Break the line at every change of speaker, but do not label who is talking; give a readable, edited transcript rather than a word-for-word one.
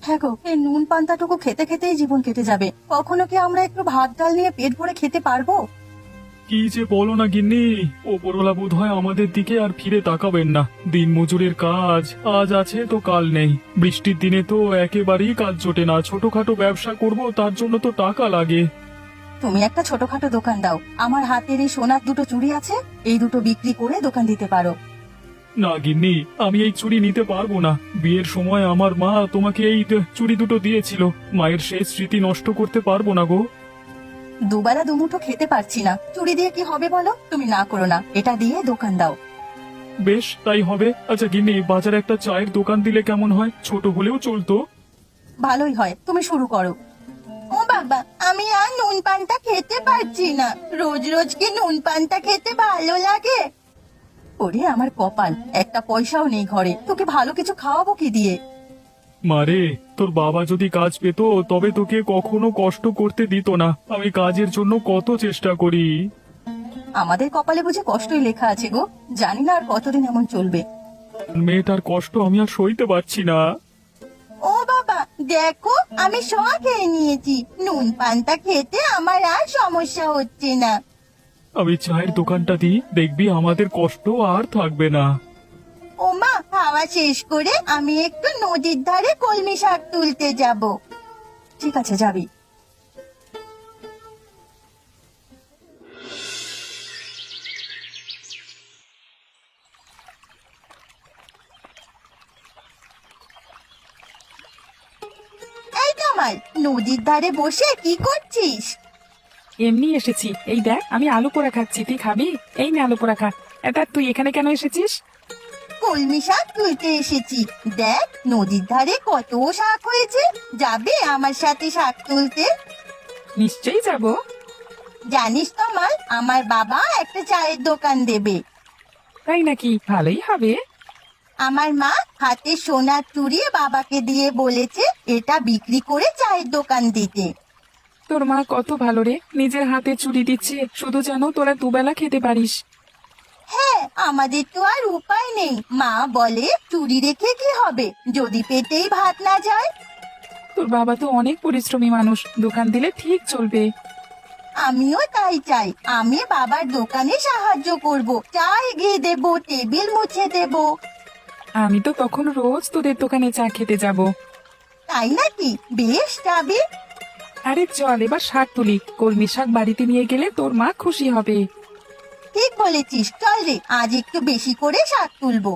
হ্যাঁ গো, এই নুন পান্তাটুকু খেতে খেতেই জীবন কেটে যাবে। কখনো কি আমরা একটু ভাত ডাল নিয়ে পেট ভরে খেতে পারবো?
কি যে বলো না গিন্নি, ওপরওয়ালা বোধ হয় আমাদের দিকে আর ফিরে তাকাবেন না। দিন মজুরের কাজ আজ আছে তো কাল নেই। বৃষ্টির দিনে তো একেবারেই কাজ জোটে না। ছোটখাটো ব্যবসা করব, তার জন্য তো টাকা লাগে।
তুমি একটা ছোটখাটো দোকান দাও। আমার হাতের এই সোনার দুটো চুড়ি আছে, এই দুটো বিক্রি করে দোকান দিতে পারো।
না গিন্নি, আমি এই চুড়ি নিতে পারবো না। বিয়ের সময় আমার মা তোমাকে এই চুড়ি দুটো দিয়েছিল। মায়ের শেষ স্মৃতি নষ্ট করতে পারবো না গো।
দুবেলা দুমুঠো খেতে পারছি না, চুড়ি দিয়ে কি হবে বলো? তুমি না করো না, এটা দিয়ে দোকান দাও।
বেশ, তাই হবে। আচ্ছা গিন্নি, বাজারে একটা চায়ের দোকান দিলে কেমন হয়? ছোট হলেও চলতো।
ভালোই হয়, তুমি শুরু করো। ও বাবা, আমি আর নুন পান্তা খেতে পারছি না। রোজ রোজ কি নুন পান্তা খেতে ভালো লাগে? ওরে আমার কপাল, একটা পয়সাও নেই ঘরে, তোকে ভালো কিছু খাওয়াবো কি দিয়ে?
মারে, তোর বাবা যদি কাজ পেত তবে তোকে কখনো কষ্ট করতে দিত না। আমি কাজের জন্য কত চেষ্টা করি।
আমাদের কপালে বুঝে কষ্টই লেখা আছে গো। জানি না আর কতদিন এমন চলবে।
মেয়েটার কষ্ট আমি আর সইতে পারছি না।
ও বাবা, দেখো আমি সব খেয়ে নিয়েছি। নুন পান্তা খেতে আমার আর সমস্যা হচ্ছে না।
আমি চায়ের দোকানটা দিই, দেখবি আমাদের কষ্ট আর থাকবে না।
ওমা, খাওয়া শেষ করে আমি একটু নদীর ধারে কলমি শাক তুলতে যাব। ঠিক আছে, যাবি। এই কামাল, নদীর ধারে বসে কি করছিস?
এমনি এসেছি। এই দেখ, আমি আলু পোড়া খাচ্ছি, তুই খাবি? এই নে আলু পোড়া খা। এটা তুই এখানে কেন এসেছিস?
কলমি শাক তুলতে এসেছি। দেখ নদীর ধারে কত শাক হয়েছে, যাবে আমার সাথে শাক তুলতে?
নিশ্চয়ই যাব।
জানিস কামাল, আমার বাবা একটা চায়ের দোকান দেবে।
তাই নাকি? ভালোই হবে।
আমার মা হাতে সোনার চুড়ি বাবাকে দিয়ে বলেছে এটা বিক্রি করে চায়ের দোকান দিতে।
তোর মা কত ভালো রে, নিজের হাতে চুরি দিচ্ছে শুধু যেন তোরা দুবেলা খেতে পারিস।
হ্যাঁ, আমাদের তো আর উপায় নেই। মা বলে চুড়ি রেখে কি হবে যদি পেটেই ভাত না যায়।
তোর বাবা তো অনেক পরিশ্রমী মানুষ, দোকান দিলে ঠিক চলবে।
আমিও তাই চাই। আমি বাবার দোকানে সাহায্য করব, চা এগিয়ে দেবো, টেবিল মুছে দেবো।
আমি তো তখন রোজ তোদের দোকানে চা খেতে যাব।
তাই নাকি? বেশ, যাবি।
আরে চল এবার শাক তুলি। কলমি শাক বাড়িতে নিয়ে গেলে তোর মা খুশি হবে।
ঠিক বলেছিস, চল রে, আজ একটু বেশি করে শাক তুলবো।